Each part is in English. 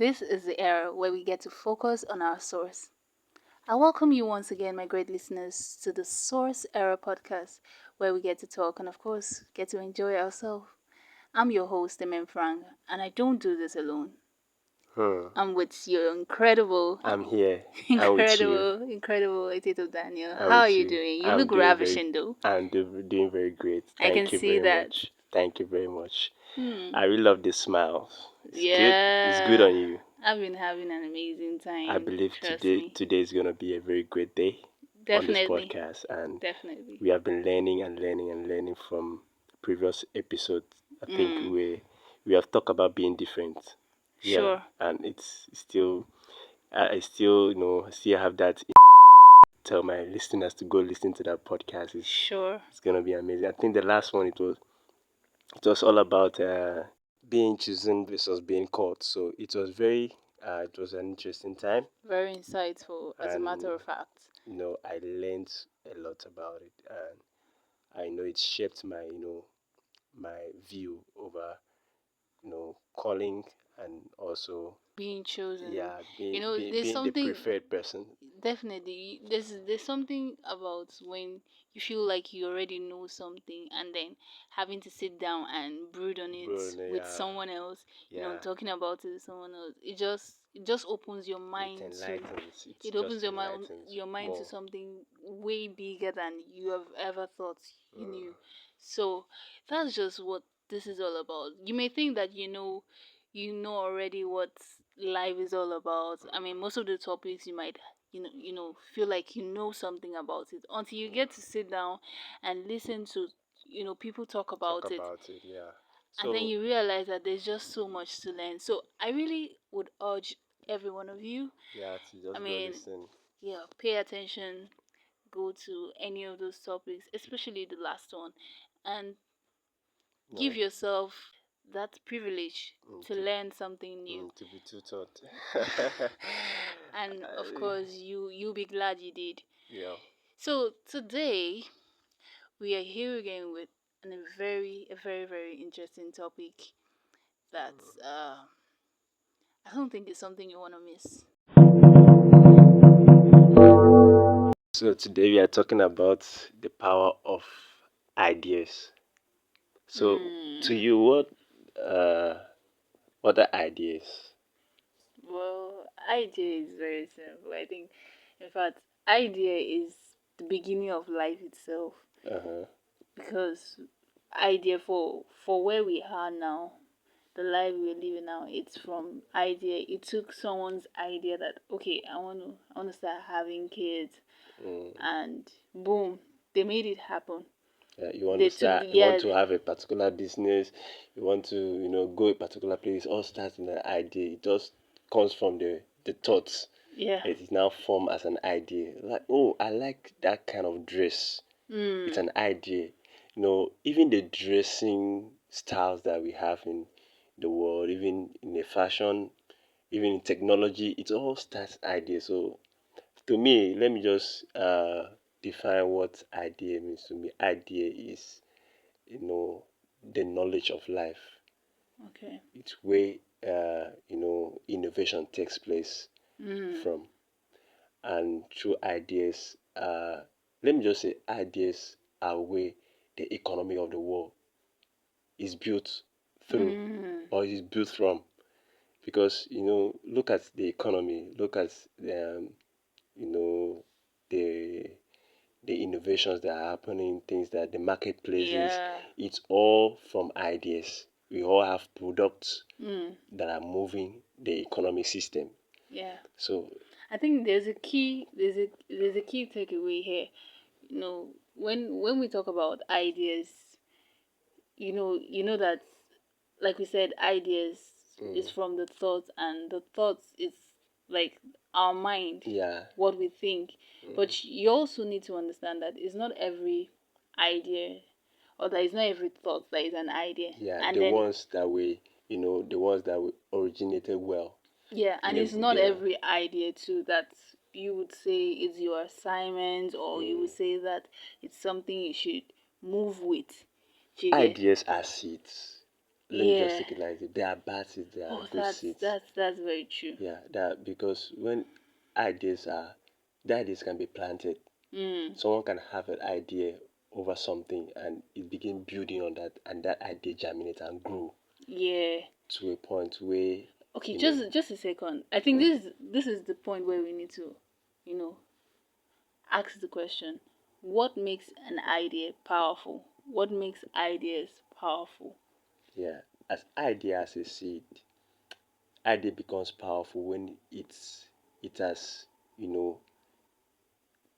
This is the era where we get to focus on our source. I welcome you once again, my great listeners, to the Source Era podcast, where we get to talk and, of course, get to enjoy ourselves. I'm your host, Emin Frank, and I don't do this alone. I'm with your incredible, I'm here. I'm with you. incredible Etito Daniel. I'm How are with you you. doing? You I'm look doing ravishing, though. doing very great. I can Thank you see very that. much. Thank you very much. Hmm. I really love this smile. It's good. It's good Yeah. on you. I've been having an amazing I time. believe Trust today me. today is gonna be a very great day on this Definitely. podcast, and Definitely. we have been learning and learning and learning from previous episodes. I think we have talked about being different. Yeah, Sure. and it's still I still still have that. Tell my listeners to go listen to that podcast. Sure. It's gonna be amazing. I think the last one it was all about being chosen versus being called. So it was an interesting time, Very insightful, as a matter and of fact. I learned a lot about it, and I know it shaped my view over calling, and also Being chosen. yeah being being, There's being the something preferred person. definitely there's something about when you feel like you already know something and then having to sit down and brood on it Bro, with yeah, someone else, yeah. talking about it with someone else. It just opens your It mind to enlightens. It it just opens enlightens your mind to more. something way bigger than you have ever thought you knew. So that's just what this is all about. You may think that you know already what life is all about. I mean, most of the topics you might feel like you know something about it until you get to sit down and listen to people talk Talk about it, about it, yeah. and then So you realize that there's just so much to learn. So I really would urge every one of you, yeah, to I just go mean, listen. yeah, pay attention, go to any of those topics, especially the last one, and give No, yourself that privilege mm, to to learn something new. to be too taught. And of course, you'll be glad you did. Yeah. So today we are here again with a very interesting topic that I don't think is something you want to miss. So today we are talking about the power of ideas. So to Hmm. you, what are ideas? Well, idea is very simple. I think, in fact, idea is the beginning of life itself, Uh huh. because idea for where we are now, the life we're living now, it's from idea. It took someone's idea that, okay, I want to start having kids, Mm. and boom, they made it happen. You want They to took start, you want yeah, to have a particular business, you want to, go a particular place. All starts in an idea. It just comes from the thoughts. yeah. It is now formed as an idea. Like, oh, I like that kind of dress. It's Mm, an idea. Even the dressing styles that we have in the world, even in the fashion, even in technology, it all starts idea. So to me, let me just define what idea means to me. Idea is, the knowledge of life. okay. It's where innovation takes place Mm, from, and through ideas, let me just say, ideas are where the economy of the world is built through, mm, or is built from. Because look at the economy, look at you know the the innovations that are happening, things that the marketplaces, yeah. it's all from ideas. We all have products Mm, that are moving the economic system. yeah. So I think there's a key takeaway here. When we talk about ideas, you know that, like we said, ideas mm, is from the thoughts, and the thoughts is like our mind, yeah, what we think. mm, But you also need to understand that it's not every idea, or that it's not every thought that is an idea. yeah, And the then, ones that the ones that we originated well. yeah, and In a, it's not yeah, every idea too that you would say is your assignment, or you mm. would say that it's something you should move with. Do you get? Ideas are seeds. let me just Yeah. take it like this. There are bad seeds, there are Oh, good seeds. that's very true. Yeah, that because when ideas are the ideas can be planted. Mm. Someone can have an idea over something and it begin building on that, and that idea germinate and grow Yeah. to a point where Okay, you know just a second. I think mm, this is the point where we need to, you know, ask the question: what makes an idea powerful? What makes ideas powerful? yeah, as idea as a seed, idea becomes powerful when it has you know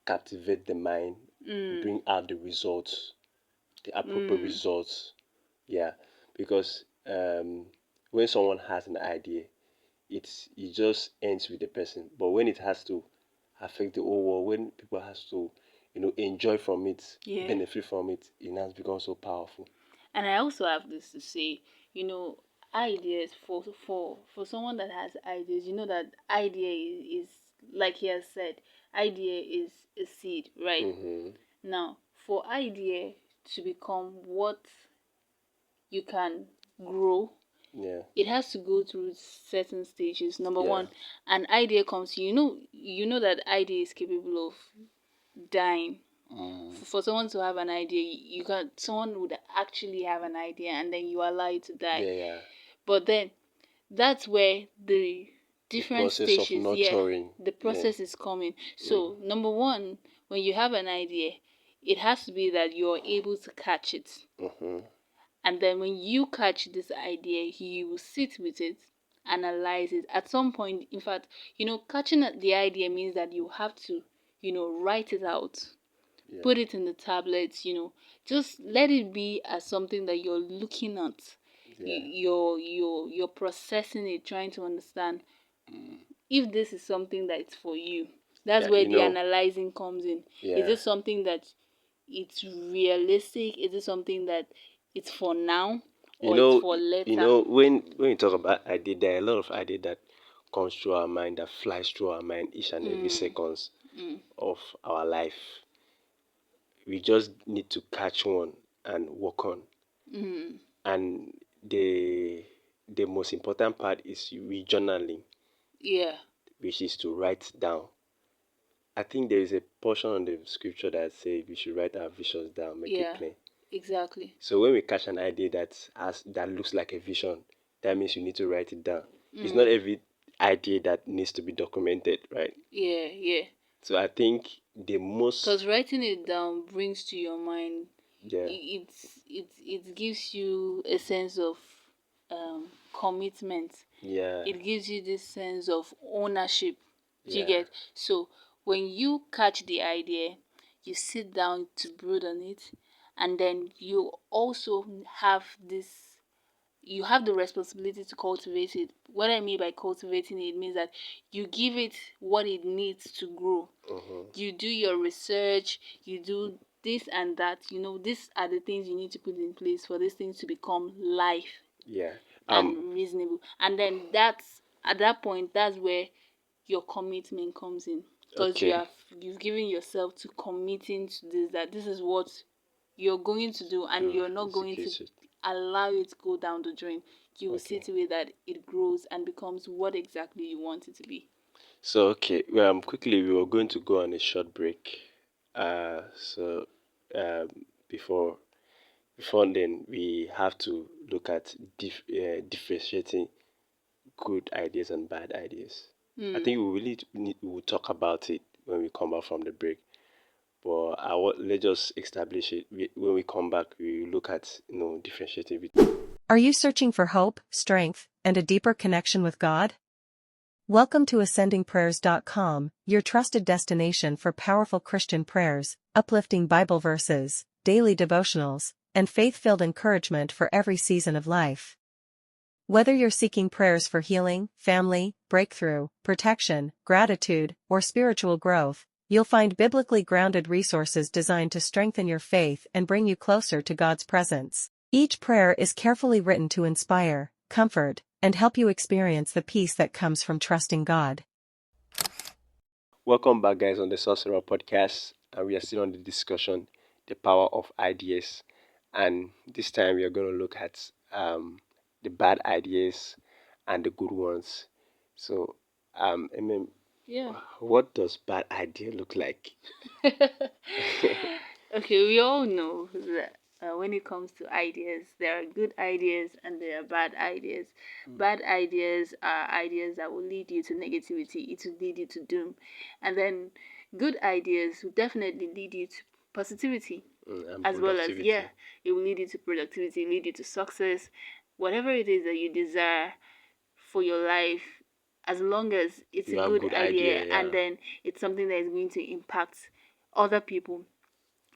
captivate the mind, Mm. bring out the results, the appropriate Mm. results. Yeah, because when someone has an idea, it just ends with the person. But when it has to affect the whole world, when people has to enjoy from it, Yeah. benefit from it, it has become so powerful. And I also have this to say, you know, ideas for someone that has ideas, you know that idea is like he has said, idea is a seed, right? Mm-hmm. Now, for idea to become what you can grow, Yeah. it has to go through certain stages. Number Yeah. one, an idea comes, you know that idea is capable of dying. Mm. For someone to have an idea, you can someone would actually have an idea and then you allow it to die. Yeah. Yeah. But then that's where the The different process of stages, yeah, nurturing. the Yeah. process is coming. Mm. So number one, when you have an idea, it has to be that you're able to catch it. Mm-hmm. And then when you catch this idea, you will sit with it, analyze it. At some point, in fact, catching the idea means that you have to, write it out, Yeah. put it in the tablets, just let it be as something that you're looking at. Yeah. You're processing it, trying to understand if this is something that it's for you. That's Yeah. where the analyzing comes in. Is Yeah. it something that it's realistic? Is it something that it's for now You or it's know, for you later? know, when you talk about idea, there are a lot of idea that comes through our mind, that flies through our mind each and every Mm, seconds mm, of our life. We just need to catch one and work on. mm. And the most important part is we journaling, Yeah, which is to write down. I think there is a portion on the scripture that says we should write our visions down, make it yeah, plain. exactly. So when we catch an idea that looks like a vision, that means you need to write it down. It's not Mm, every idea that needs to be documented, right? yeah, yeah. So I think the most Because writing it down brings to your mind, yeah it gives you a sense of commitment. yeah It gives you this sense of ownership. Do you yeah get? So when you catch the idea, you sit down to brood on it, and then you also have this you have the responsibility to cultivate it. What I mean by cultivating it means that you give it what it needs to grow. uh-huh. You do your research, you do this and that. These are the things you need to put in place for these things to become life Yeah. and reasonable. And then at that point, that's where your commitment comes in. Because Okay. you've given yourself to committing to this, that this is what you're going to do, and Do you're not going to execute it. allow it to go down the drain. You will see Okay. to it that it grows and becomes what exactly you want it to be. So okay, quickly we were going to go on a short break. So um, before then we have to look at differentiating good ideas and bad ideas. I Hmm. think we will talk about it when we come back from the break. But let's just establish it. When we come back, we look at differentiating between. Are you searching for hope, strength, and a deeper connection with God? Welcome to ascendingprayers.com, your trusted destination for powerful Christian prayers, uplifting Bible verses, daily devotionals, and faith-filled encouragement for every season of life. Whether you're seeking prayers for healing, family, breakthrough, protection, gratitude, or spiritual growth, you'll find biblically grounded resources designed to strengthen your faith and bring you closer to God's presence. Each prayer is carefully written to inspire, comfort, and help you experience the peace that comes from trusting God. Welcome back, guys, on the Sorcerer Podcast, and we are still on the discussion, the power of ideas, and this time we are going to look at the bad ideas and the good ones. So, I mean, Yeah. what does bad idea look like? Okay, we all know that when it comes to ideas, there are good ideas and there are bad ideas. Bad ideas are ideas that will lead you to negativity, it will lead you to doom. And then good ideas will definitely lead you to positivity, And as well as, yeah, productivity. it will lead you to productivity, lead you to success, whatever it is that you desire for your life, as long as it's You a have good good idea idea, and yeah. then it's something that is going to impact other people.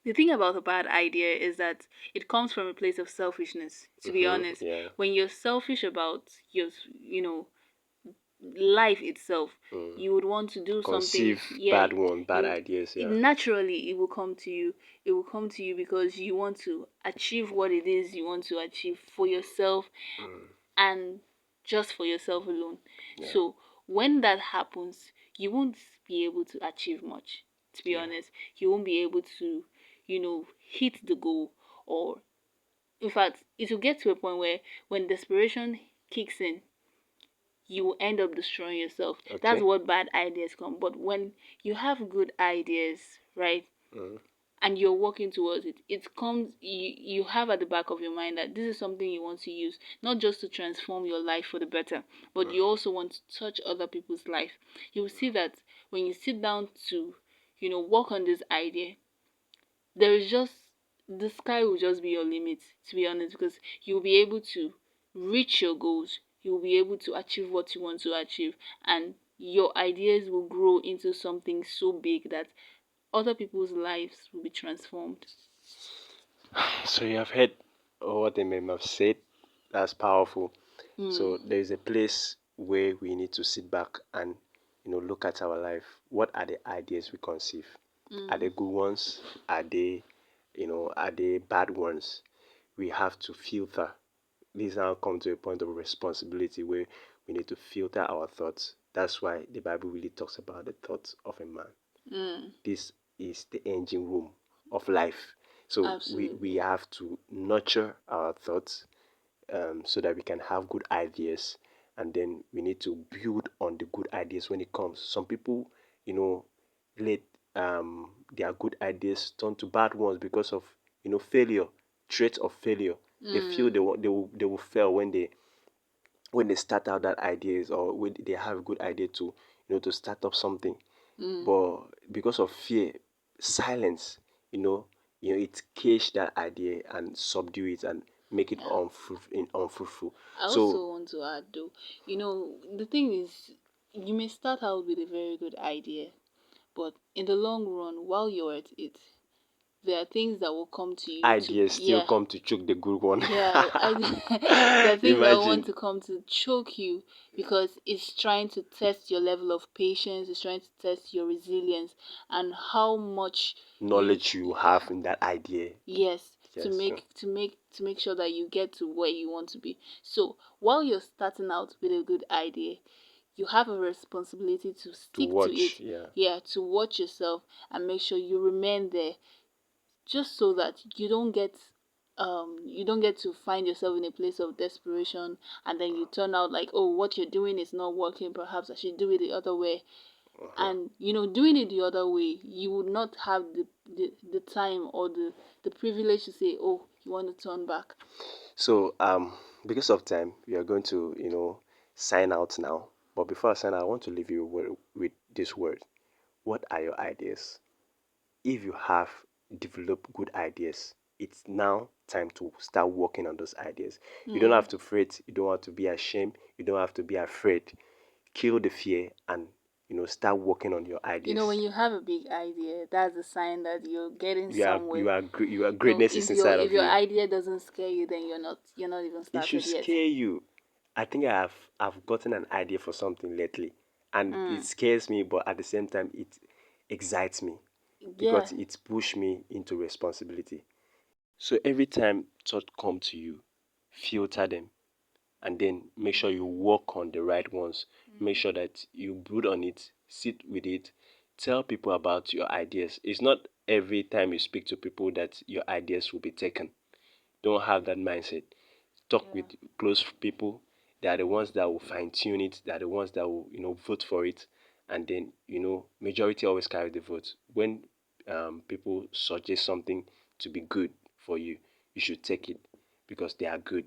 The thing about a bad idea is that it comes from a place of selfishness, to be honest. Yeah. When you're selfish about your, you know, life itself, Mm. you would want to do something, Conceive yeah, bad one, bad you ideas, it yeah. naturally it will come to you. It will come to you because you want to achieve what it is you want to achieve for yourself, Mm. and just for yourself alone. Yeah. So when that happens, you won't be able to achieve much, to be Yeah. honest. You won't be able to, hit the goal, or in fact, it will get to a point where when desperation kicks in, you will end up destroying yourself. That's Okay. what bad ideas come. But when you have good ideas, right? Mm. And you're working towards it, it comes, you have at the back of your mind that this is something you want to use, not just to transform your life for the better, but you also want to touch other people's life. You will see that when you sit down to, work on this idea, there is just, the sky will just be your limit, to be honest, because you'll be able to reach your goals, you'll be able to achieve what you want to achieve, and your ideas will grow into something so big that other people's lives will be transformed. So you have heard what the mem have said. That's powerful. Mm, So there is a place where we need to sit back and look at our life. What are the ideas we conceive? Are they mm, good ones? Are they bad ones? We have to filter. This now come to a point of responsibility where we need to filter our thoughts. That's why the Bible really talks about the thoughts of a man. mm, This is the engine room of life. So we absolutely. have to nurture our thoughts, so that we can have good ideas, and then we need to build on the good ideas when it comes. Some people, you know, let their good ideas turn to bad ones because of failure, traits of failure. They feel Mm, they will fail when they start out that ideas, or when they have a good idea to start up something, mm, but because of fear, silence, it cage that idea and subdue it and make it yeah. unfruitful. I So also want to add though, the thing is, you may start out with a very good idea, but in the long run, while you're at it, there are things that will come to you to, ideas still yeah, come to choke the good one. yeah, there are things that want Imagine to come to choke you because it's trying to test your level of patience, it's trying to test your resilience and how much you, knowledge you have in that idea. yes, to Yes, sir. make sure that you get to where you want to be. So while you're starting out with a good idea, you have a responsibility to To stick to watch, it. yeah. Yeah, to watch yourself and make sure you remain there, just so that you don't get to find yourself in a place of desperation, and then you turn out like, oh, what you're doing is not working, perhaps I should do it the other way. Uh-huh. And doing it the other way, you would not have the time or the privilege to say, oh, you want to turn back. So, because of time, we are going to, sign out now. But before I sign out, I want to leave you with this word. What are your ideas? If you have developed good ideas, it's now time to start working on those ideas. You don't Mm. have to fret. You don't have to be ashamed. You don't have to be afraid. Kill the fear and start working on your When ideas. you have a big idea, that's a sign that you're getting You are somewhere. you are you are greatness is If your inside if of your you. idea doesn't scare you, then you're not even It should started yet. scare you. I think I've gotten an idea for something lately, and it Mm. scares me, but at the same time it excites me Yeah. because it pushed me into responsibility. So every time thought come to you, filter them, and then make sure you work on the right ones. Make sure that you build on it, sit with it, tell people about your ideas. It's not every time you speak to people that your ideas will be taken. Don't have that mindset. talk Yeah. with close people. They are the ones that will fine tune it. They are the ones that will vote for it, and then majority always carry the vote. When people suggest something to be good for you, you should take it because they are good.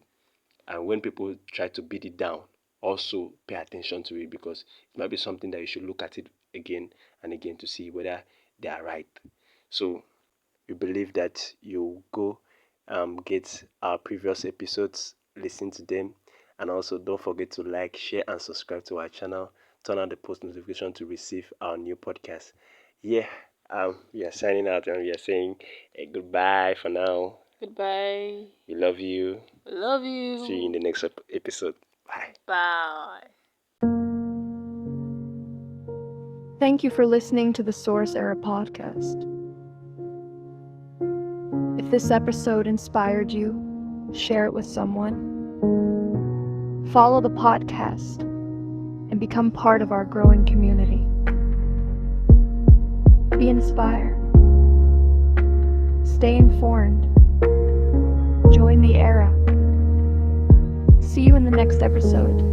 And when people try to beat it down, also pay attention to it because it might be something that you should look at it again and again to see whether they are right. So we believe that you go get our previous episodes, listen to them, and also don't forget to like, share, and subscribe to our channel. Turn on the post notification to receive our new podcast. Yeah, we are signing out and we are saying goodbye for now. Goodbye. We love you. Love See you in you. the next episode. Bye. Bye. Thank you for listening to the Source Era podcast. If this episode inspired you, share it with someone. Follow the podcast and become part of our growing community. Be inspired. Stay informed. Join the era. See you in the next episode.